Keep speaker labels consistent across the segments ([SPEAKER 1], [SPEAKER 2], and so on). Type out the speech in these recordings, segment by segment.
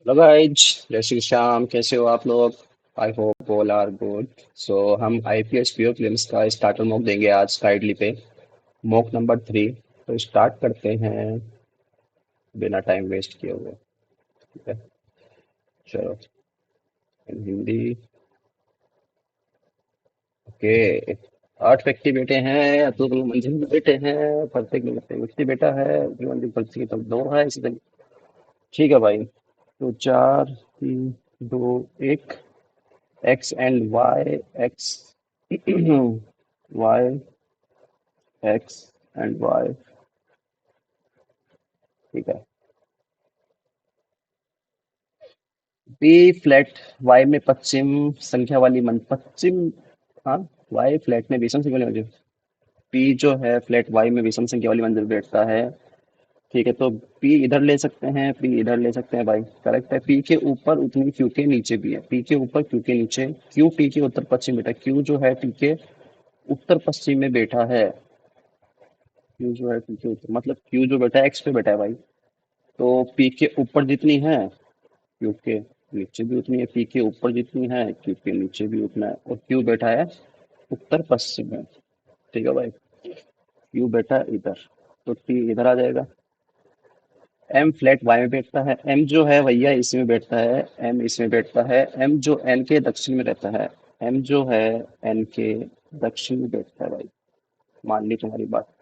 [SPEAKER 1] Hello guys, जय श्री श्याम। कैसे हो आप लोग? I hope all are good. So हम आईपीएस पीओ फिल्म्स का स्टार्टर मॉक देंगे आज काइडली पे। Mock number 3। तो स्टार्ट करते हैं बिना टाइम वेस्ट किए हुए। ठीक है, चलो। हिंदी। ओके। 8 व्यक्ति बैठे हैं, दो दो मंजिल में बैठे हैं, प्रत्येक में व्यक्ति बैठा है। दो मंजिल प्रत्येक तक दो है इसी दिन। ठीक है भाई। तो 4 3 2 1। X and Y. X Y. X and Y. ठीक है। बी फ्लैट वाई में पश्चिम संख्या वाली मन पश्चिम। हाँ। वाई फ्लैट में विषम संख्या वाली मंजिल। पी जो है फ्लैट वाई में विषम संख्या वाली मंजिल बैठता है। ठीक है, तो पी इधर ले सकते हैं, पी इधर ले सकते हैं भाई। करेक्ट है। पी के ऊपर उतनी क्यू के नीचे भी है। पी के ऊपर क्यू के नीचे। क्यू टी के उत्तर पश्चिम बैठा है। क्यू जो है टी के उत्तर पश्चिम में बैठा है। क्यू जो है टी के उत्तर मतलब क्यू जो बैठा है एक्स पे बैठा है भाई। तो पी के ऊपर जितनी है क्यू के नीचे भी उतनी है। पी के ऊपर जितनी है क्यू के नीचे भी उतना है। और क्यू बैठा है उत्तर पश्चिम में। ठीक है भाई। क्यू बैठा है इधर। तो टी इधर आ जाएगा। एम फ्लैट वाई में बैठता है। एम जो है भैया इसमें बैठता है। एम इसमें बैठता है। एम जो एन के दक्षिण में रहता है। एम जो है एन के दक्षिण में बैठता है भाई। मान ली तुम्हारी बात।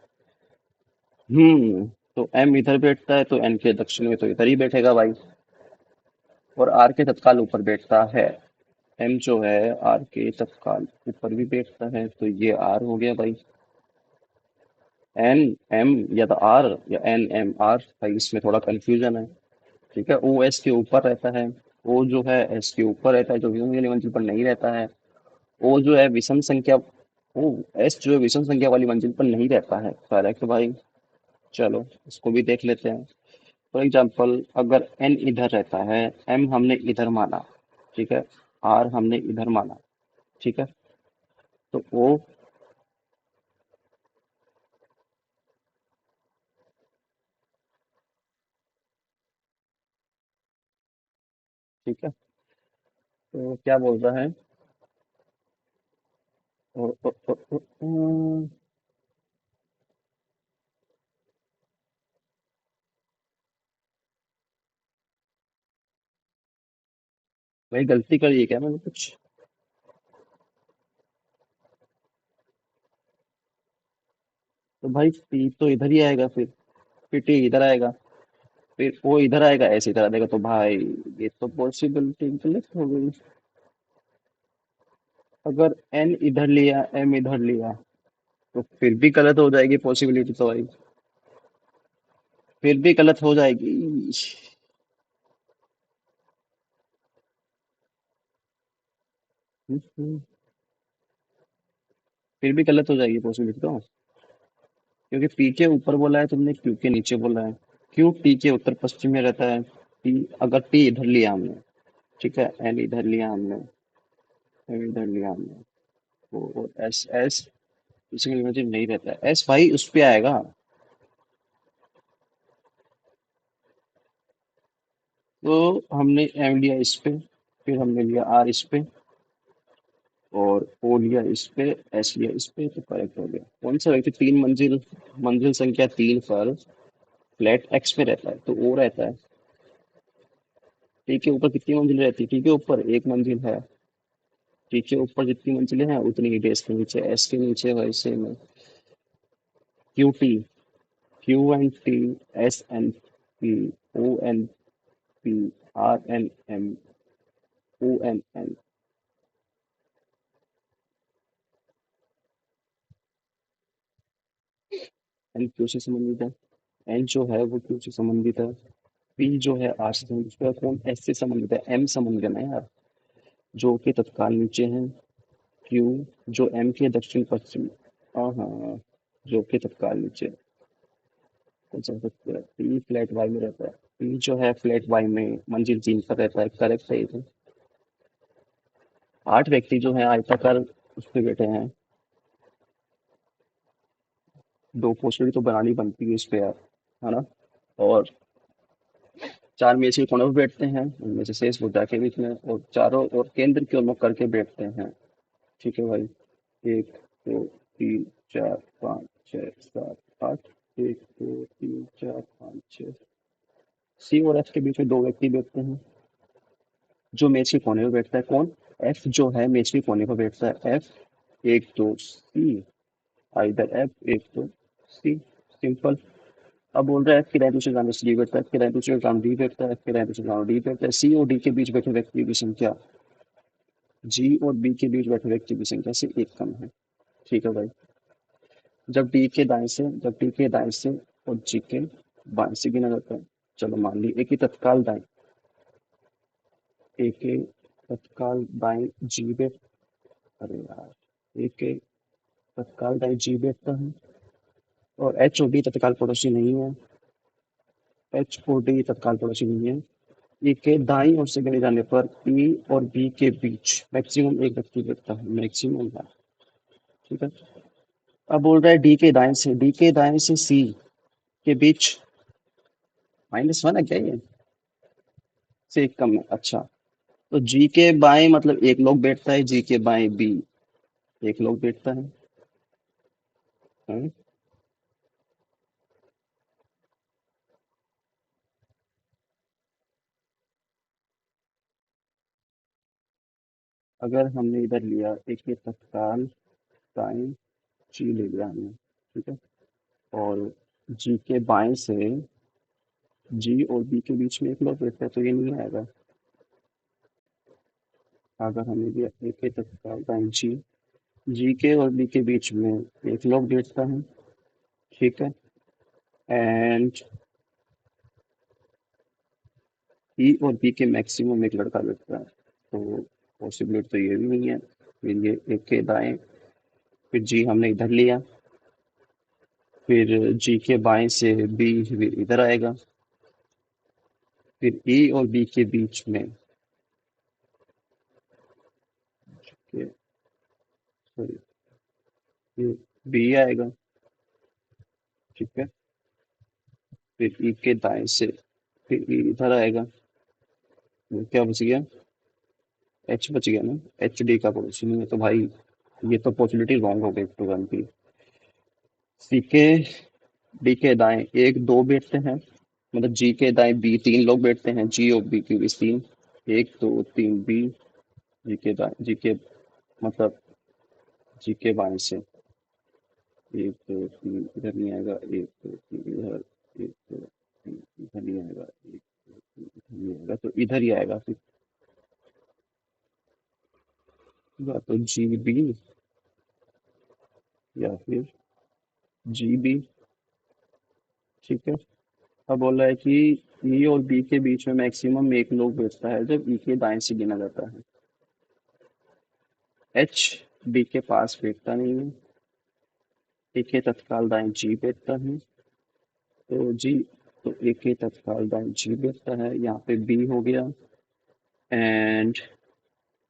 [SPEAKER 1] तो एम इधर बैठता है तो एन के दक्षिण में तो इधर ही बैठेगा भाई। और आर के तत्काल ऊपर बैठता है। एम जो है आर के तत्काल ऊपर भी बैठता है तो ये आर हो गया भाई। एन एम या तो आर या एन एम आर भाई, इसमें थोड़ा कंफ्यूजन है। ठीक है। ओ एस के ऊपर रहता है। ओ जो है एस के ऊपर रहता है जो विषम वाली मंजिल पर नहीं रहता है। ओ जो है विषम संख्या। ओ एस जो है विषम संख्या वाली मंजिल पर नहीं रहता है। करेक्ट भाई। चलो इसको भी देख लेते हैं। फॉर एग्जाम्पल अगर एन इधर रहता है। एम हमने इधर माना। ठीक है। आर हमने इधर माना। ठीक है। तो ओ। ठीक है। तो क्या बोल रहा है? ओ, ओ, ओ, ओ, ओ, भाई गलती करी है क्या मैंने कुछ? तो भाई पी तो इधर ही आएगा फिर टी इधर आएगा। फिर वो इधर आएगा ऐसे इधर आ जाएगा तो भाई ये तो पॉसिबिलिटी गलत हो गई। अगर एन इधर लिया एम इधर लिया तो फिर भी गलत हो जाएगी पॉसिबिलिटी तो भाई। फिर भी गलत हो जाएगी। फिर भी गलत हो जाएगी पॉसिबिलिटी तो। क्योंकि पी के ऊपर बोला है तुमने, क्यू के नीचे बोला है। क्यू टी के उत्तर पश्चिम में रहता है। टी अगर टी इधर लिया हमने। ठीक है। एन इधर लिया हमने। एम इधर लिया हमने। और एस एस इसी में नहीं रहता है। एस भाई उस पे आएगा। तो हमने एम लिया इस पे। फिर हमने लिया आर इस पे। और ओ लिया इस पे। एस लिया इस पे तो करेक्ट हो गया। कौन सा व्यक्ति तीन मंजिल मंजिल संख्या 3 पर फ्लैट एक्स पे रहता है तो ओ रहता है। टी के ऊपर कितनी मंजिल रहती है? टी के ऊपर एक मंजिल है। टी के ऊपर जितनी मंजिलें हैं उतनी ही एस के नीचे। एस के नीचे वैसे में Q T. Q N T. S N P. O N P. R N M. O N N. N Q से संबंधित है। एन जो है वो क्यू से संबंधित है। पी जो है आर से संबंधित है। कौन एस से संबंधित है? एम संबंधित है ना यार। जो कि तत्काल नीचे है। क्यू जो एम के दक्षिण पश्चिम। हाँ हाँ। जो कि तत्काल नीचे। कौन सा सकते हैं? पी फ्लैट वाई में रहता है। पी जो है फ्लैट वाई में मंजिल 3 पर रहता है। करेक्ट है ये तो। 8 व्यक्ति जो है आयताकार उस पे बैठे हैं। दो पोस्टरी तो बनानी बनती है इस पे यार। है ना? और चार मेज के कोनों पर बैठते हैं, उनमें से शेष भुजा के बीच में, और चारों ओर केंद्र की ओर मुख करके बैठते हैं। ठीक है भाई। एक, दो, तीन, चार, पाँच, छः, सात, आठ। एक, दो, तीन, चार, पाँच, छः। सी और एफ के बीच में दो व्यक्ति बैठते हैं। जो मेज के कोने पर बैठता है कौन? एफ जो है मेज के कोने पर बैठता है, एफ। एक, दो, सी। आइदर एफ, एक, दो, सी। सिंपल। अब बोल रहा है एफ की दाएं दूसरे ग्राम डी बैठता है, एफ के दाएं दूसरे ग्राम डी बैठता है, एफ के दाएं दूसरे ग्राम डी बैठता है। सी और डी के बीच बैठे व्यक्तियों की संख्या जी और बी के बीच बैठे व्यक्तियों की संख्या से एक कम है। ठीक है भाई। जब डी के दाएं से और जी के बाएं से गिना जाता है। चलो मान ली ए की तत्काल दाएं, ए के तत्काल दाएं जी बैठ, अरे यार, ए के तत्काल दाएं जी बैठता है, और एच और डी तत्काल पड़ोसी नहीं है। एच और डी तत्काल पड़ोसी नहीं है। ई के दाईं ओर से गिने जाने पर ई और बी के बीच मैक्सिमम एक व्यक्ति बैठता है, मैक्सिमम है। ठीक है। अब बोल रहा है डी के दाएं से सी के बीच -1 है क्या ये? से एक कम है, अच्छा। तो जी के बाएं मतलब एक लोग बैठता है, जी के बाएं बी एक लोग बैठता है। हैं? अगर हमने इधर लिया एक ये तत्काल दाएं जी ले लिया हमने, ठीक है, और जी के बाएं से जी और बी के बीच में एक लोग बैठता है, तो ये नहीं आएगा। अगर हमने लिया एक के तत्काल दाएं जी, जी के और बी के बीच में एक लोग बैठता है। ठीक है। एंड ई और बी के मैक्सिमम एक लड़का बैठता है, तो पॉसिबिलिटी तो ये भी नहीं है। फिर ये एक के दाएं, फिर जी हमने इधर लिया, फिर जी के बाएं से बी इधर आएगा, फिर ई और बी के बीच में ये सॉरी ये बी आएगा। ठीक है। फिर ई के दाएं से फिर ई इधर आएगा। वो क्या बच गया? एच बच गया ना। एच डी का पड़ोसी नहीं है, तो भाई ये तो पॉसिबिलिटी रॉन्ग हो गई टू वन की। सी के डी के दाएं एक दो बैठते हैं, मतलब जी के दाएं बी तीन लोग बैठते हैं, जी और बी के बीच तीन। एक, दो, तीन, बी। जी के दाएं जी के मतलब जी के बाएं से एक, दो, तीन, इधर नहीं आएगा, एक, दो, तीन, इधर। एक, दो, तीन, इधर नहीं आएगा, एक, इधर नहीं आएगा, तो इधर ही आएगा फिर। या तो जी बी या फिर जी बी। ठीक है। अब बोल रहा है कि ई और बी के बीच में मैक्सिमम एक लोग बैठता है जब ई के दाएं से गिना जाता है। एच बी के पास बैठता नहीं है। ए के तत्काल दाएं जी बैठता है, तो जी, तो ए के तत्काल दाएं जी बैठता है, यहाँ पे बी हो गया। एंड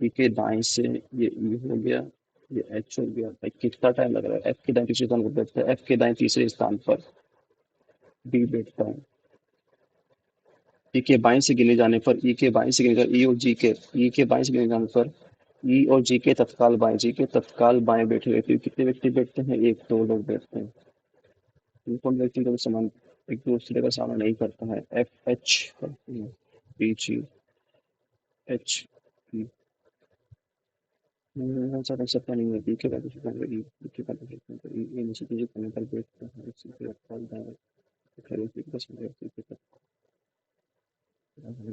[SPEAKER 1] ई के दाएं से ये ई हो गया, ये एच हो गया। भाई कितना टाइम लग रहा है? एफ के दाएं तीसरे स्थान पर बैठता है, एफ के दाएं तीसरे स्थान पर बी बैठता है। ई के बाएं से गिने जाने पर ई के बाएं से गिने ई और जी के ई के बाएं से गिने जाने पर ई और जी के तत्काल बाएं, जी के तत्काल बाएं बैठे व्यक्ति कितने व्यक्ति बैठते हैं? एक दो लोग बैठते हैं। कौन व्यक्ति कभी समान एक दूसरे का सामना नहीं करता है? एफ एच करते हैं, बी जी एच। ज्यादा सत्ता नहीं है, बी के बाद बी के बाद ये नीचे चीजें करने पर बैठता है, इसी के तत्काल दाएं खड़े व्यक्ति का समय व्यक्ति के तत्काल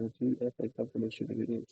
[SPEAKER 1] जी एफ एक का पड़ोसी लगे।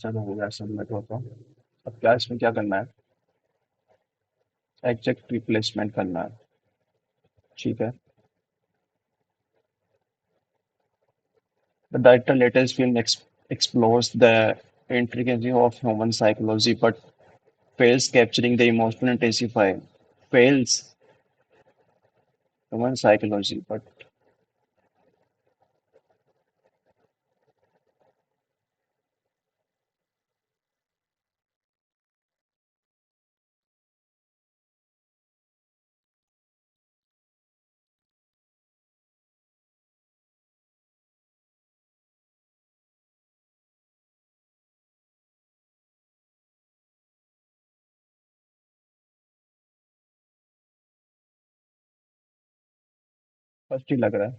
[SPEAKER 1] चलो हो गया सबमिट होता। अब क्या इसमें क्या करना है? एग्जैक्ट रिप्लेसमेंट करना है। ठीक है। The director latest film explores the intricacies of human psychology but fails capturing the emotional intensify. Fails human psychology, but first ही लग रहा है।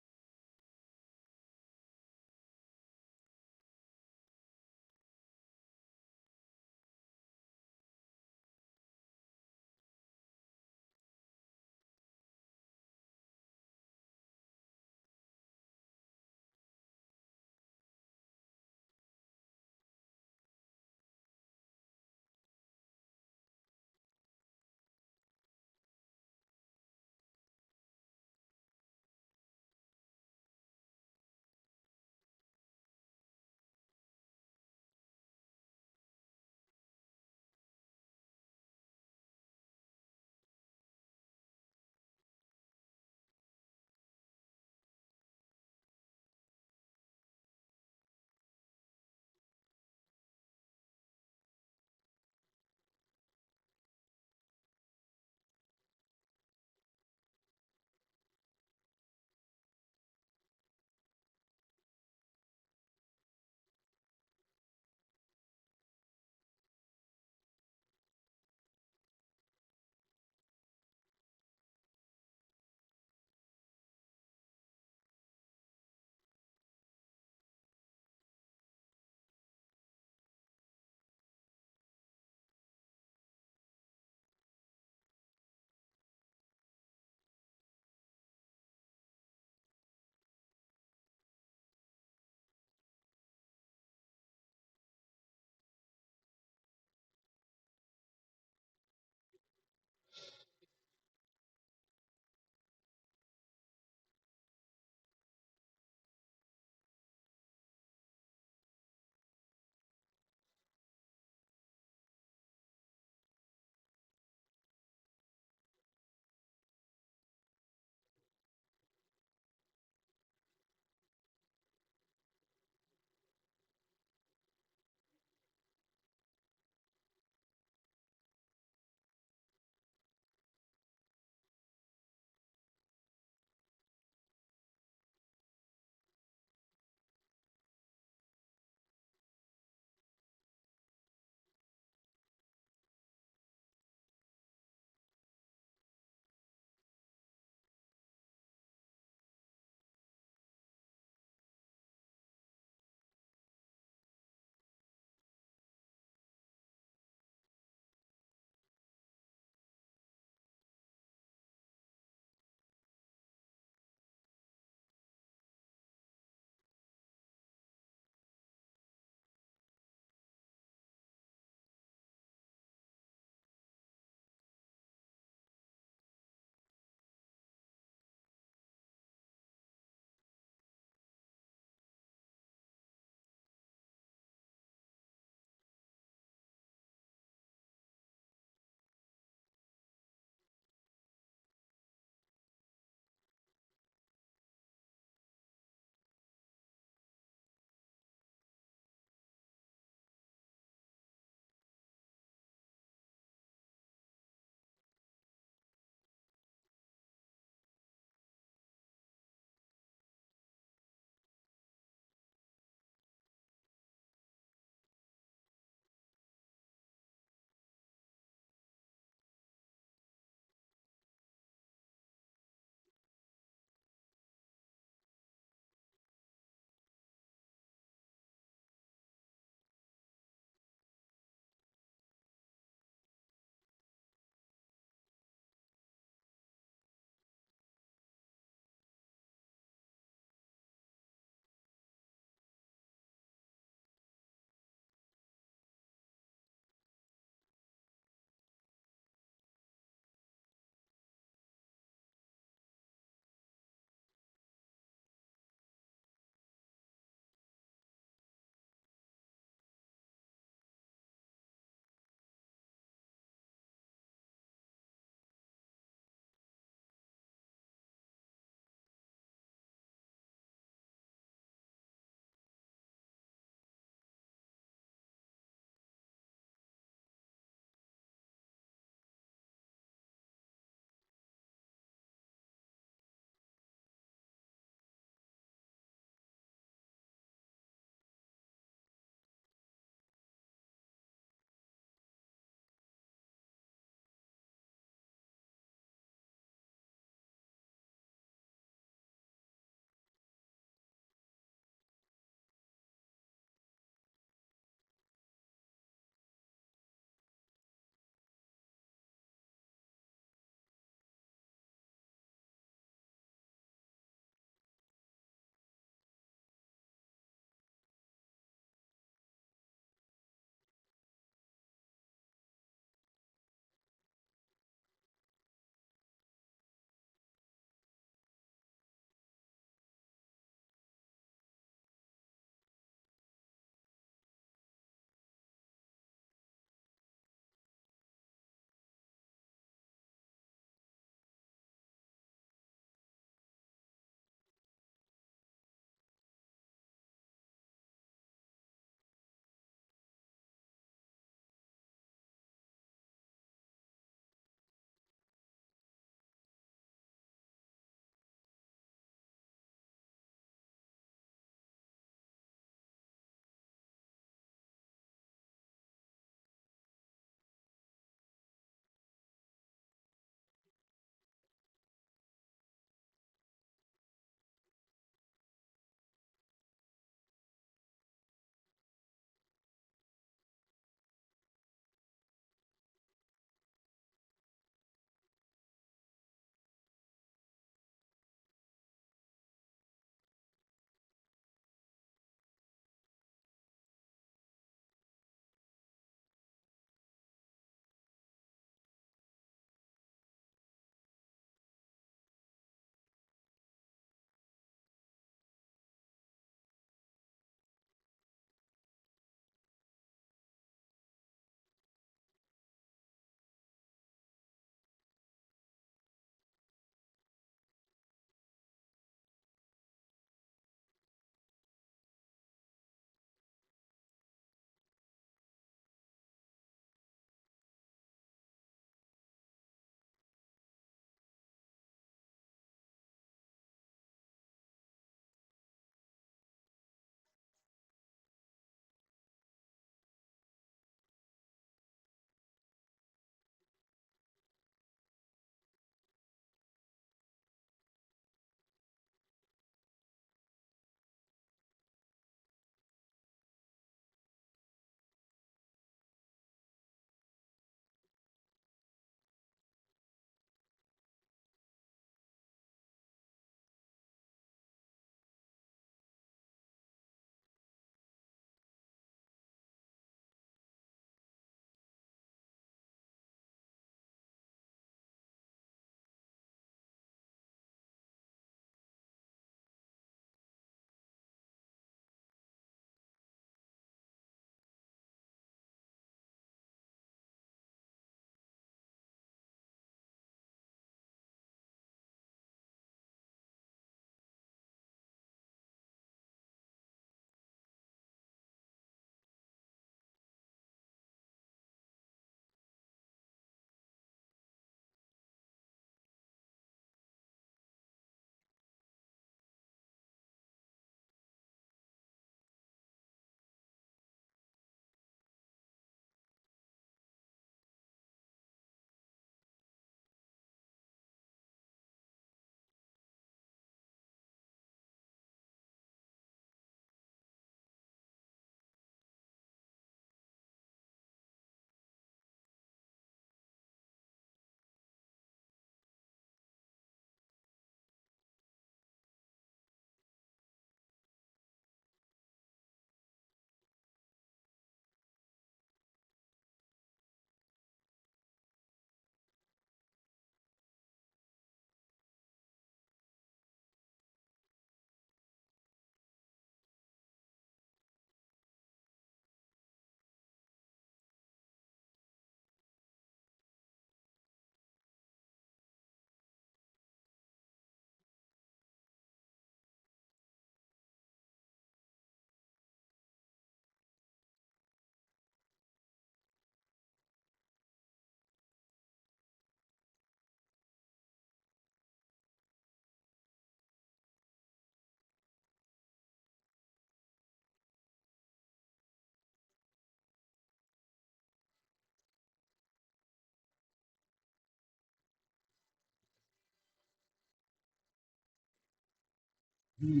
[SPEAKER 1] ये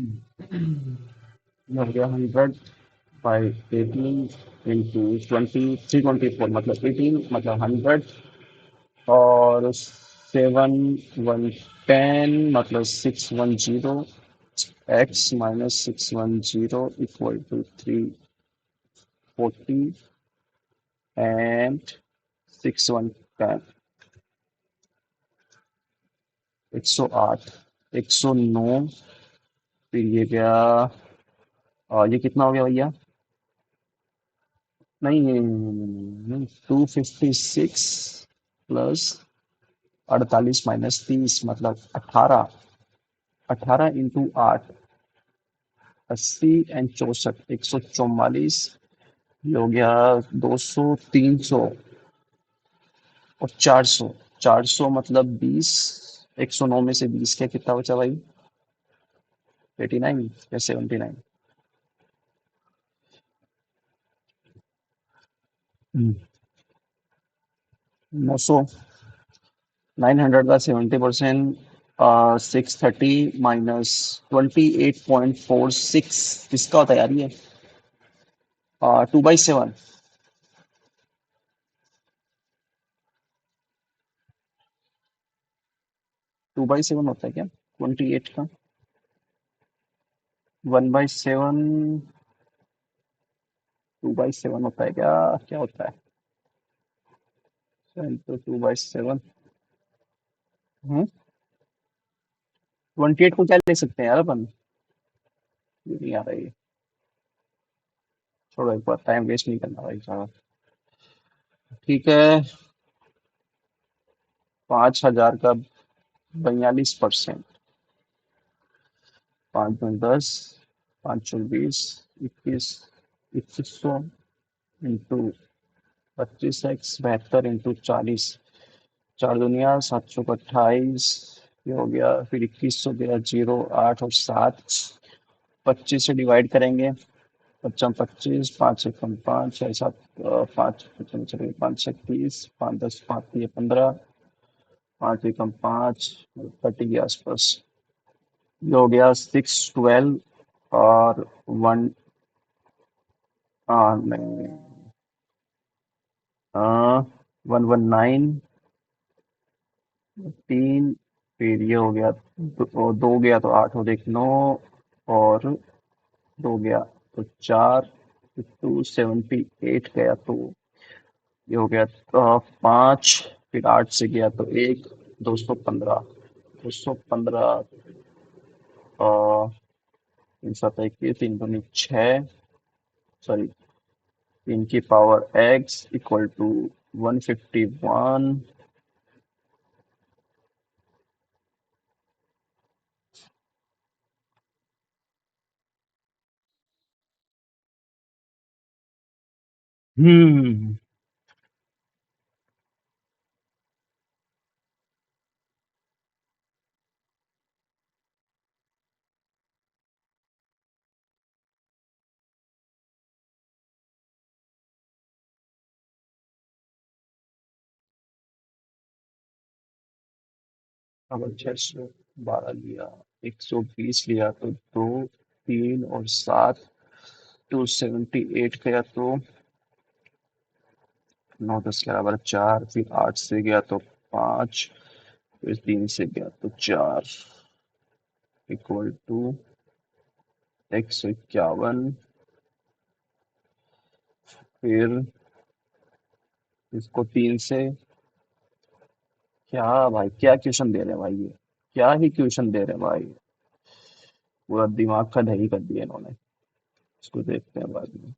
[SPEAKER 1] हो गया 100 बाई 18 इंटू 23 24 मतलब 18 मतलब 100 और 7 1 10 मतलब 610 x minus 610 equal to 340 and 6 1 10 108 109 फिर ये गया ये कितना हो गया भैया नहीं नहीं नहीं 256 प्लस 48 माइनस 30 मतलब 18 18 इंटू 8 80 एंड 64 144 ये हो गया 200 300 और 400 400 मतलब 20 109 में से 20 क्या कितना बचा भाई 89 या 79 900 900 का 70% 630 माइनस 28.46 किसका होता है यार ये 2/7 2/7 होता है क्या 28 का 1/7 2/7 होता है क्या क्या होता है 2/7 28 को क्या ले सकते हैं यार अपन ये नहीं आ रहा है छोड़ो एक बार टाइम वेस्ट नहीं करना भाई साहब ठीक है 5,000 का 42% 5 × 10 5 × 20 21 2100 इंटू 25x 72 इंटू 40 4 दुनिया 700 का 28 ये हो गया फिर 2100 गया 0 8 और 7 25 से डिवाइड करेंगे 25 5 एकम 5 6 7 5 चलिए 5 से 30 5 10 5 3 15 5 एकम 5 30 के आसपास ये हो गया 612 और 1 नहीं 119 3 फिर ये हो गया दो गया तो 8 और 1 9 और 2 गया तो 4 278 गया तो ये हो गया 5 फिर 8 से गया तो 1 215 तीन सात 21 तीन दूनी 6 सॉरी 3 की पावर x इक्वल टू 151 हम्म अगर 612 लिया 120 लिया तो 2 3 और 7 278 गया तो 9 10 के बराबर 4 फिर 8 से गया तो 5 फिर 3 से गया तो 4 इक्वल टू 151 फिर इसको 3 से क्या भाई क्या क्वेश्चन दे रहे हैं भाई ये क्या ही क्वेश्चन दे रहे हैं भाई पूरा दिमाग का दही कर दिया इन्होंने इसको देखते हैं बाद में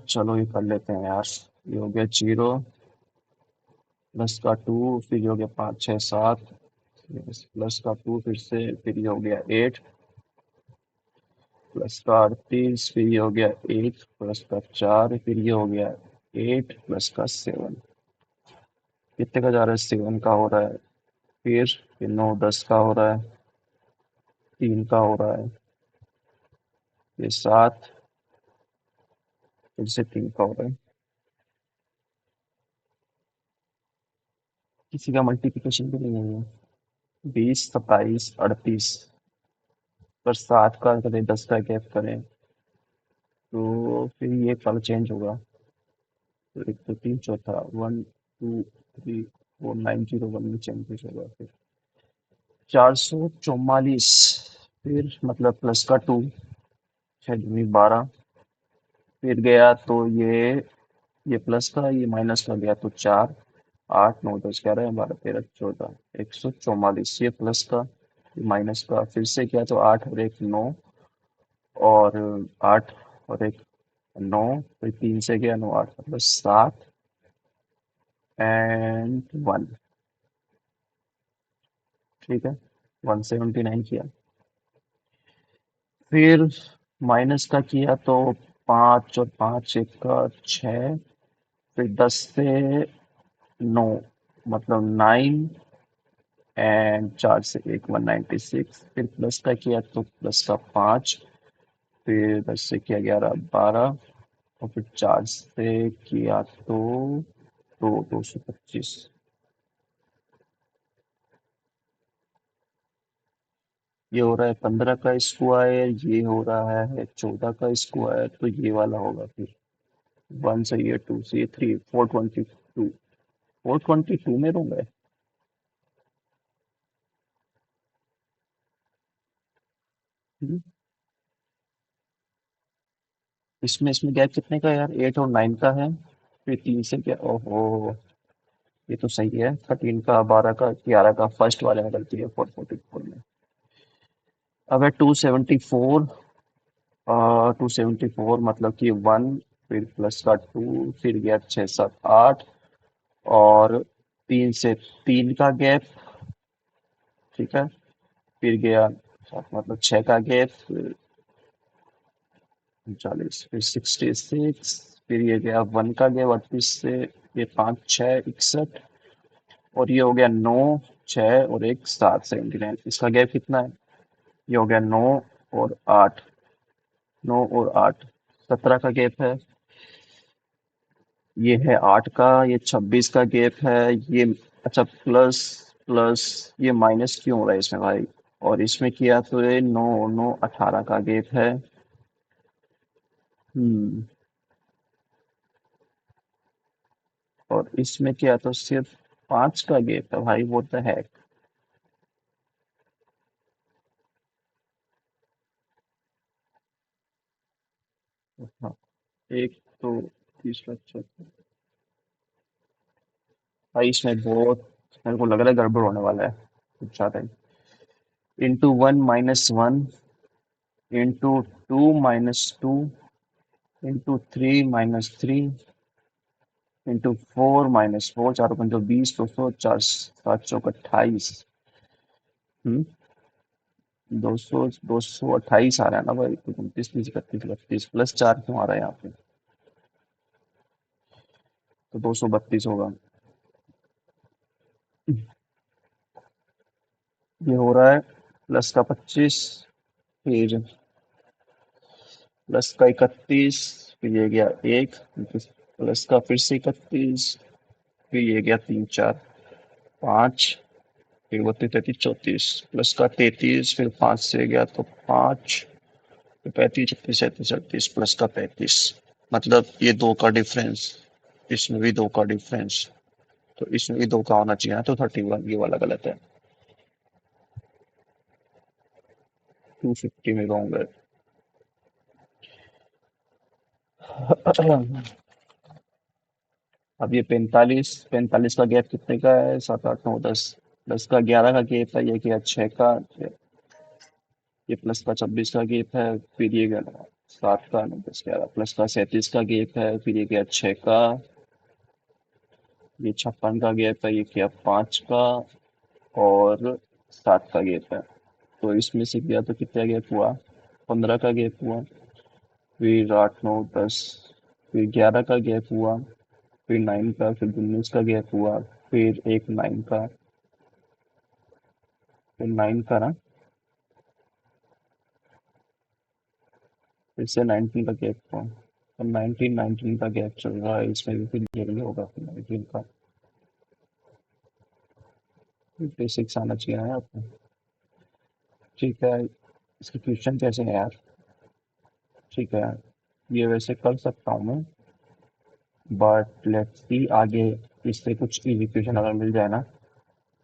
[SPEAKER 1] चलो ये कर लेते हैं यार ये हो गया 0 प्लस का 2 फिर ये हो गया 5 6 7 प्लस का 2 फिर से फिर ये हो गया 8 प्लस का 38 फिर ये हो गया 8 प्लस का 4 फिर ये हो गया 8 प्लस का 7 कितने का जा रहा है 7 का हो रहा है फिर 9 10 का हो रहा है 3 का हो रहा है फिर 7 फिर से 3 का हो रहा है किसी का मल्टीप्लिकेशन भी नहीं है ये। 20, 27, 38, पर 7 का करें, 10 का गैप करें तो फिर ये कब चेंज होगा? तो एक तो तीन चौथा 1 2 3 4 9 0 1 में चेंज होगा फिर 444, फिर मतलब प्लस का 2, 6 दूनी 12, फिर गया तो ये प्लस का ये माइनस का गया तो 4, 8, 9, 10, 11, 12, 13, 14, 144, ये प्लस का ये माइनस का फिर से क्या तो 8 और 1 9, और 8 और 1 9, फिर 3 से गया 9 8 मतलब 7 एंड 1, ठीक है, 179 किया। फिर माइनस का किया तो 5 और 5 एक का 6, फिर 10 से 9 मतलब 9 एंड 4 से 1 196, फिर प्लस का किया तो प्लस का 5, फिर 10 से किया 11 12, और फिर 4 से किया तो 225। ये हो रहा है 15 का स्क्वायर, ये हो रहा है 14 का स्क्वायर, तो ये वाला होगा फिर 1 से ये 2 से ये 3 422, 422 में रहूंगा। हम्म, इसमें गैप कितने का है यार? 8 और 9 का है, फिर 3 से क्या, ओहो, ये तो सही है, 13 का 12 का 11 का फर्स्ट वाले में गलती है 444 में। अब है 274, 274 मतलब कि 1, फिर प्लस का 2, फिर गया 6 7 8, और 3 से 3 का गैप, ठीक है, फिर गया मतलब 6 का गैप, फिर 39, फिर 66, फिर ये गया 1 का गैप 38 से, ये 5 6 61, और ये हो गया 9 6 और 1 7 79, इसका गैप कितना है? ये हो गया 9 और 8, 9 और 8, 17 का गैप है। ये है 8 का, ये 26 का गैप है। ये अच्छा, प्लस प्लस ये माइनस क्यों हो रहा है इसमें भाई? और इसमें किया तो ये 9 9 18 का गैप है। हम्म, और इसमें किया तो सिर्फ 5 का गैप है भाई, वो तो है। हाँ, एक तो तीसरा चौथा, भाई इसमें बहुत, मेरे को लग रहा है गड़बड़ होने वाला है कुछ ज्यादा ही। इंटू 1 - 1, इंटू 2 - 2, इंटू 3 - 3, इंटू 4 - 4, 4 × 5 = 20, 200, 4 7 चौक 28। हम्म, 228 आ रहा है ना भाई, तो 29 30 31 32 प्लस 4 क्यों आ रहा है यहाँ पे? तो 232 होगा। ये हो रहा है प्लस का 25, फिर प्लस का 31, फिर ये गया 1, प्लस का फिर से 31, फिर ये गया 3 4 5, फिर 32 33 34, प्लस का 33, फिर 5 से गया तो 5, फिर 35 36 37 38, प्लस का 35, मतलब ये 2 का डिफरेंस, इसमें भी 2 का डिफरेंस, तो इसमें भी 2 का होना चाहिए ना, तो 31, ये वाला गलत है। 250 में रॉन्ग है। अब ये 45, का गैप कितने का है? 7 8 9 10, 10 का 11 का गैप है, ये क्या 6 का, ये प्लस का 26 का गैप है, फिर ये गया 7 का 9 10 11, प्लस का 37 का गैप है, फिर ये गया 6 का, ये 56 का गैप है, ये क्या 5 का, और 7 का गैप है। तो इसमें से गया तो कितना गैप हुआ? 15 का गैप हुआ, फिर 8 9 10, फिर 11 का गैप हुआ, फिर 9 का, फिर 19 का गैप हुआ, फिर एक 9 का, फिर 9 का ना, फिर से 19 का गैप हुआ, और 19 का गैप चल रहा है, इसमें भी फिर जरूरी होगा फिर 19 का। बेसिक्स आना चाहिए ना आपको। ठीक है, इसके क्वेश्चन कैसे हैं यार? ठीक है, ये वैसे कर सकता हूँ मैं, बट लेट्स सी आगे इससे कुछ इजी क्वेश्चन अगर मिल जाए ना,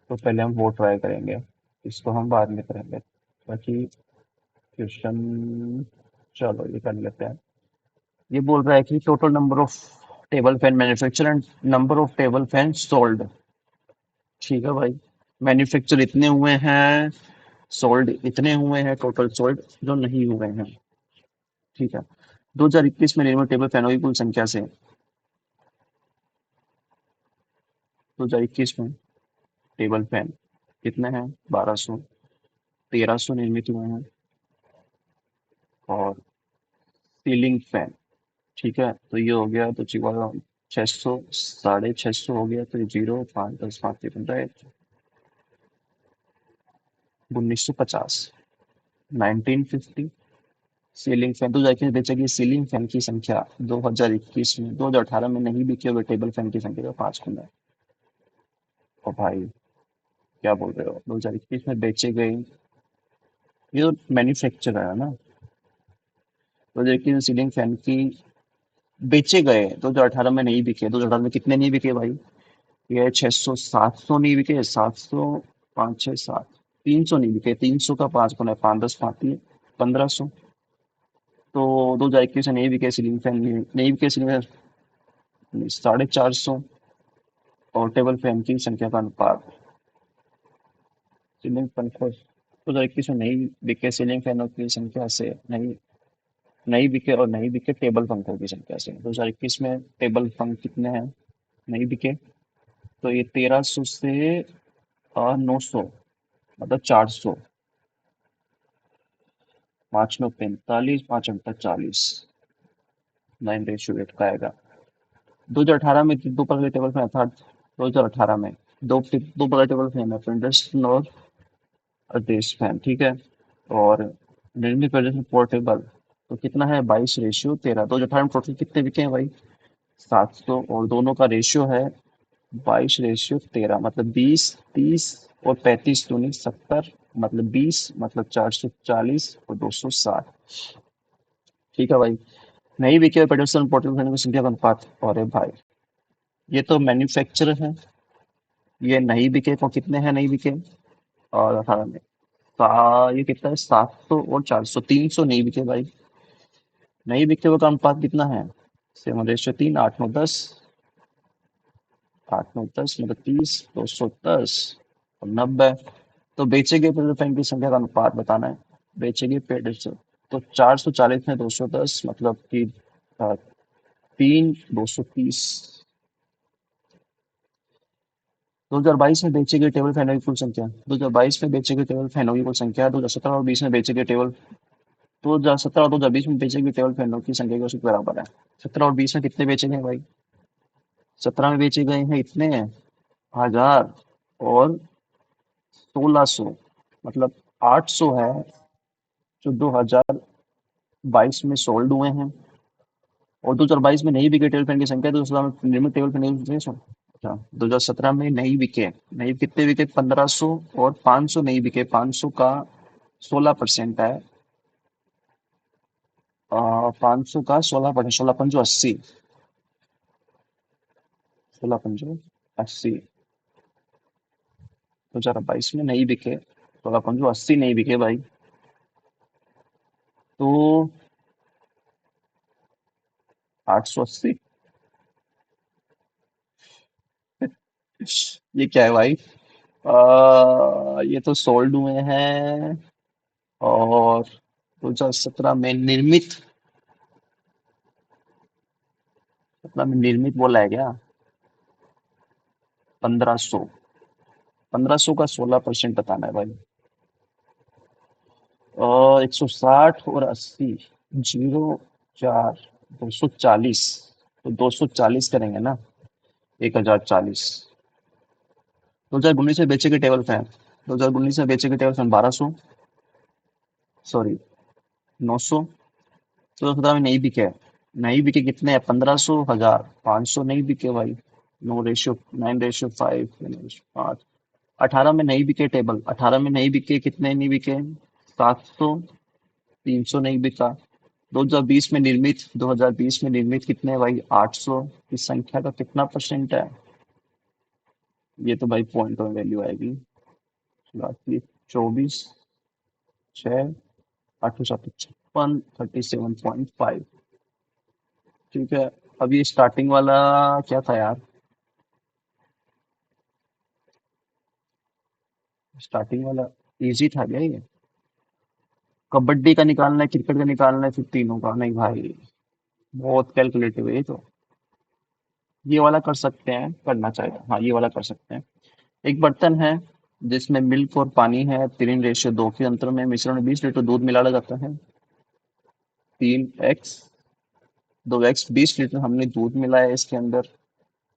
[SPEAKER 1] तो पहले हम वो ट्राई करेंगे, इसको हम बाद में करेंगे। बाकी क्वेश्चन, चलो ये कर लेते हैं। ये बोल रहा है कि total number of table fan manufacture and number of table fan sold. ठीक है भाई, मैन्युफैक्चर इतने हुए हैं, सोल्ड इतने हुए हैं, टोटल सोल्ड जो नहीं हुए हैं। ठीक है, 2021 में निर्मित टेबल फैनों की कुल संख्या से, 2021 में टेबल फैन कितने हैं? 1200, 1300 निर्मित हुए हैं। और सीलिंग फैन, ठीक है, तो ये हो गया तो चिकवा 600, 650 हो गया, तो 0, 5, 10, 5 15, 1950, 1950। सीलिंग फैन तो जाके बेचेगी, सीलिंग फैन की संख्या 2021 में, 2018 में नहीं बिके हुए टेबल फैन की संख्या 5 गुना है। ओ भाई, क्या बोल रहे हो, 2021 में बेचे गए? ये तो मैन्युफैक्चर है ना। 2021 में सीलिंग फैन की बेचे गए, 2018 में नहीं बिके, 2018 में कितने नहीं बिके भाई? ये 600, 700 नहीं बिके, 700, 5, 6, 7, 300 नहीं बिके, 300 का 5 गुना है, 5, 10, 5, 1500। तो 2021 में नहीं बिके सीलिंग फैन, नहीं बिके सीलिंग फैन 450। और टेबल फैन की संख्या का अनुपात, सीलिंग फैन को 2021 में नहीं बिके सीलिंग फैनों की संख्या से, नहीं नहीं बिके, और नहीं बिके टेबल पंखों की संख्या से। 2021 में टेबल पंख कितने हैं नहीं बिके? तो ये 1300 से 900, मतलब 400। 5 9 45, 5 8 40, 9:8 का आएगा। 2018 में दो प्रकार के टेबल फैन था। 2018 में दो प्रकार के टेबल फैन है, प्रिंडस्टन और देश फैन, ठीक है। और निर्मित प्रदर्शन पोर्टेबल, तो कितना है? 22:13। 2018 में टोटल कितने बिके हैं भाई? 700, और दोनों का रेशियो है 22:13, मतलब 20, 30 और 35 दूनी 70, मतलब 20, मतलब 440 और 260। ठीक है भाई, नहीं बिके हुए पेट्रोल पोर्टेबल फैन की संख्या का अनुपात। और भाई, ये तो मैन्युफैक्चर है, ये नहीं बिके तो कितने हैं नहीं बिके? और 18 में ये कितना है? 700 और 400, 300 नहीं बिके भाई। नहीं बिके हुए का अनुपात कितना है? 7:3, 8 9 10, 8 9 10 मतलब 30, 210 और 90। तो बेचे गए पेट्रोल पंप की संख्या का अनुपात बताना है। बेचे गए पेट्रोल, तो 440 में 210, मतलब कि 3, 230। 2022 में बेचे गए टेबल फैनों की कुल संख्या, 2022 में बेचे गए टेबल फैनों की कुल संख्या, 2017 और 20 में बेचे गए टेबल, 2017 और 2020 में बेचे गए टेबल फैनों की संख्या के उसके बराबर है। 17 और 20 में कितने बेचे गए भाई? 17 में बेचे गए हैं इतने हैं, 1000, और 1600, मतलब 800 है, जो 2022 में सोल्ड हुए हैं। और 2022 में नहीं बिके टेबल फैन की संख्या, 2017 में निर्मित टेबल फैन की संख्या। अच्छा, 2017 में नहीं बिके, नहीं कितने बिके? 1500, और 500 नहीं बिके, 500 का 16% है। 500 का 16%, 16 पंजो 80, 16 पंजो 80। 2022 में नहीं बिके, 16 पंजो 80 नहीं बिके भाई। तो 880। ये क्या है भाई? ये तो सोल्ड हुए हैं। और 2017 में निर्मित, 17 में निर्मित बोला है क्या? 1500, 1500 का 16% बताना है भाई। 160 और 80, 0, 4, 240, तो 240 करेंगे ना, 1040। 2019 में बेचे गए टेबल फैन, 2019 में बेचे गए टेबल फैन 1200, सॉरी 900। 2017 में नहीं बिके, नहीं बिके कितने हैं? 1500, 1000, 500 नहीं बिके भाई। 9:5, 5, 5, 18 में नहीं बिके टेबल, 18 में नहीं बिके, कितने नहीं बिके? 700, 300 नहीं बिका। 2020 में निर्मित, 2020 में निर्मित कितने हैं भाई? 800। इस संख्या का कितना परसेंट है? ये तो भाई पॉइंट में वैल्यू आएगी। बाकी 24, 6, 856, 37.5। ठीक है। अब ये स्टार्टिंग वाला क्या था यार? स्टार्टिंग वाला इजी था क्या ये? कबड्डी का निकालना है, क्रिकेट का निकालना है, फिर तीनों का? नहीं भाई, बहुत कैलकुलेटिव है ये तो। ये वाला कर सकते हैं, करना चाहिए, हाँ ये वाला कर सकते हैं। एक बर्तन है जिसमें मिल्क और पानी है, 3:2 के अंतर में मिश्रण में 20 लीटर दूध मिलाया जाता है। 3x, 2x, 20 लीटर हमने दूध मिलाया इसके अंदर।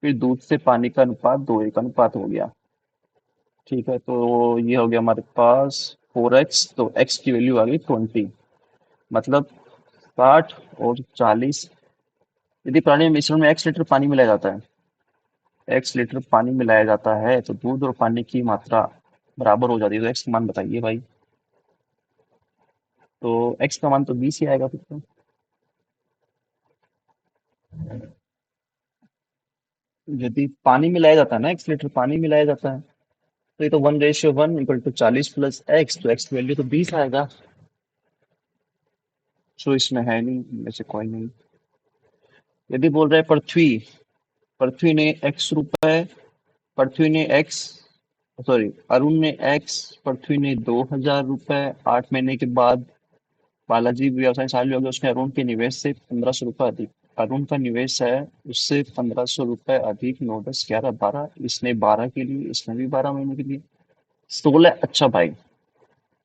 [SPEAKER 1] फिर दूध से पानी का अनुपात 2:1 अनुपात हो गया। ठीक है, तो ये हो गया हमारे पास 4x, तो x की वैल्यू आ गई 20। मतलब 60 और 40। यदि पानी मिश्रण में x लीटर पानी मिलाया जाता है, x लीटर पानी मिलाया जाता है, तो दूध और पानी की मात्रा बराबर हो जाती है। तो x का मान बताइए भाई। तो x का मान तो 20 ही आएगा फिर तो। यदि पानी मिलाया जाता है ना, x लीटर पानी मिलाया जाता है, तो ये तो 1:1 = 40 + x, तो x की वैल्यू तो 20 आएगा। जो इसमें है नहीं, इनमें से कोई नहीं। यदि बोल रहे हैं पृथ्वी, पृथ्वी ने x रुपए, पृथ्वी ने x, सॉरी, अरुण ने x, पृथ्वी ने 2,000 रुपए, 8 महीने के बाद बालाजी व्यवसाय चालू हो गया, उसने अरुण के निवेश से 1,500 रुपए अधिक, अरुण का निवेश है उससे 1,500 रुपए अधिक, 9, 10, 11, 12, इसने 12 के लिए, इसने भी 12 महीने के लिए, 16। अच्छा भाई,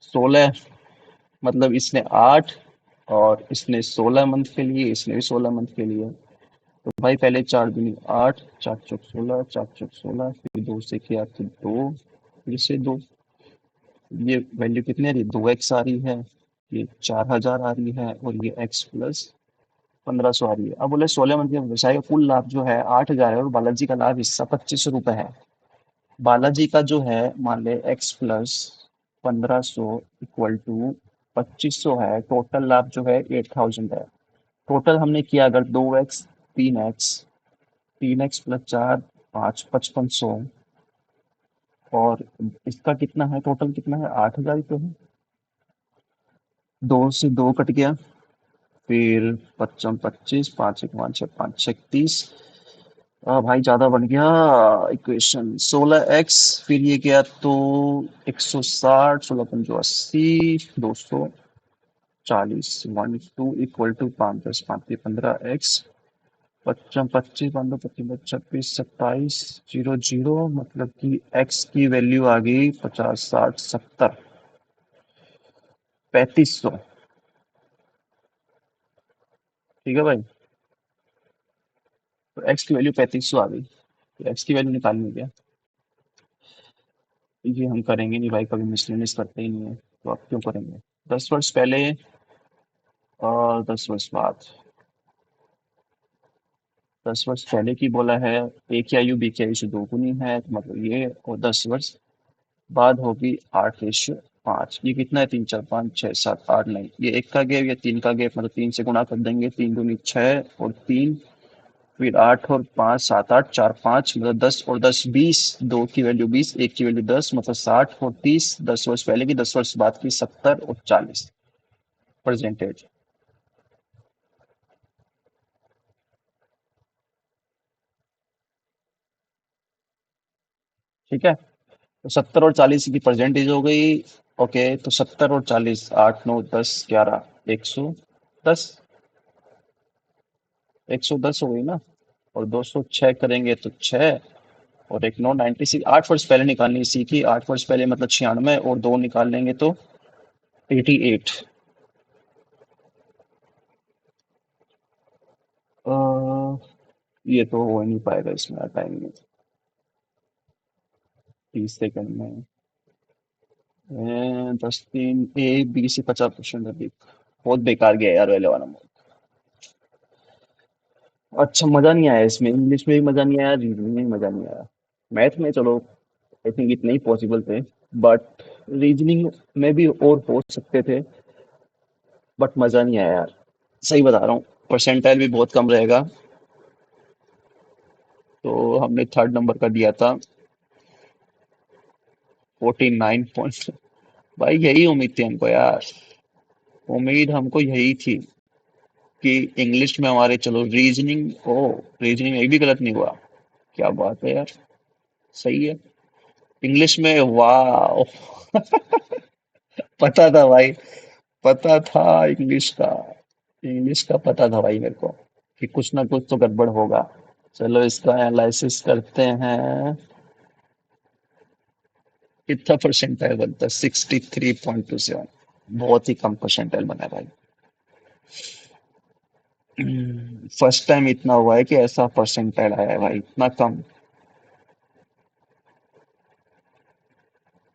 [SPEAKER 1] 16, मतलब इसने 8 और इसने 16 मंथ के लिए, इसने भी 16 मंथ के लिए। तो भाई पहले 4 दूनी 8, 4 चौक 16, 4 चौक 16, फिर 2 से किया तो 2, फिर से 2। ये वैल्यू कितनी आ रही है? 2x आ रही है, ये 4,000 आ रही है, और ये x प्लस 1,500 आ रही है। अब बोले 16 मंथ के व्यवसाय का कुल लाभ जो है 8,000 है, और बालाजी का लाभ हिस्सा 2,500 रुपए है। बालाजी का जो है, मान ले x प्लस 1,500 इक्वल टू 2,500 है, टोटल लाभ जो है 8,000 है। टोटल हमने किया अगर 2x, 3x, 3x + 4, 5, 5,500, और इसका कितना है, टोटल कितना है? 8,000 तो है। 2 से 2 कट गया, फिर 25, 5, 1, 5, 6, 5, 36। भाई ज्यादा बन गया इक्वेशन। 16x, फिर ये गया तो 160, 16, 5, 80, 240, 1 2 = 5, 10, 5, 15x, 25, 25, 26, 27, 00, मतलब कि x की वैल्यू आ गई 50, 60, 70, 3,500। ठीक है भाई, तो x की वैल्यू 3,500 आ गई। तो x की वैल्यू निकालनी है क्या? ये हम करेंगे नहीं भाई, कभी मिसलेनियस करते ही नहीं है, तो आप क्यों करेंगे? 10 वर्ष पहले और 10 वर्ष बाद। 10 वर्ष पहले की बोला है, ए की आयु बी की आयु से 2 गुनी है, तो मतलब ये, और 10 वर्ष बाद होगी 8:5। ये कितना है? 3, 4, 5, 6, 7, 8, नहीं, ये एक का गैप, ये 3 का गैप, मतलब 3 से गुणा कर देंगे, 3 दूनी 6 और 3, फिर 8 और 5, 7, 8, 4, 5, मतलब 10 और 10, 20, 2 की वैल्यू 20, एक की वैल्यू 10, मतलब 60 और 30। 10 वर्ष पहले की, 10 वर्ष बाद की 70 और 40 परसेंटेज। ठीक है, तो 70 और 40 की परसेंटेज हो गई। ओके, तो 70 और 40, 8, 9, 10, 11, 110, 110 हो गई ना। और 206 करेंगे तो 6, और एक 9, 96। 8 वर्ष पहले निकालनी सीखी, 8 वर्ष पहले मतलब 96, और 2 निकाल लेंगे तो 88। ये तो हो ही नहीं पाएगा इसमें टाइम में, 30 सेकंड में। 10, 3, ए बी से 50% अधिक। बहुत बेकार गया यार पहले वाला। अच्छा, मजा नहीं आया इसमें, इंग्लिश में भी मजा नहीं आया, रीजनिंग में भी मजा नहीं आया। मैथ में चलो आई थिंक इतने ही पॉसिबल थे, बट रीजनिंग में भी और हो सकते थे, बट मजा नहीं आया यार। सही बता रहा हूँ, परसेंटाइल भी बहुत कम रहेगा। तो हमने थर्ड नंबर का दिया था 49 पॉइंट। भाई यही उम्मीद थी हमको यार, उम्मीद हमको यही थी कि इंग्लिश में हमारे, चलो रीजनिंग, ओ रीजनिंग में एक भी गलत नहीं हुआ। क्या बात है यार, सही है। इंग्लिश में, वाह, पता था भाई, पता था इंग्लिश का, इंग्लिश का पता था भाई मेरे को कि कुछ ना कुछ तो गड़बड़ होगा। चलो इसका एनालिसिस करते हैं। कितना परसेंटाइल बनता है? 63.27। बहुत ही कम परसेंटाइल बना है भाई। फर्स्ट टाइम इतना हुआ है कि ऐसा परसेंटाइल आया है भाई, इतना कम।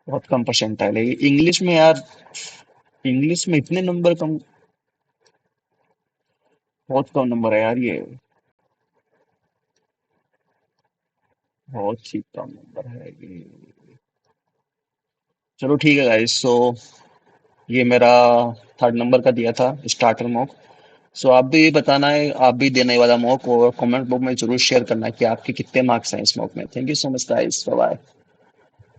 [SPEAKER 1] बहुत कम परसेंटाइल है इंग्लिश में यार। इंग्लिश में इतने नंबर कम, बहुत कम नंबर है यार ये। बहुत ही कम नंबर है ये। चलो ठीक है गाइस, सो ये मेरा थर्ड नंबर का दिया था स्टार्टर मॉक। सो आप भी बताना है, आप भी देने वाला मॉक, और कमेंट बॉक्स में जरूर शेयर करना है कि आपके कितने मार्क्स हैं इस मॉक में। Thank you so much guys, bye bye.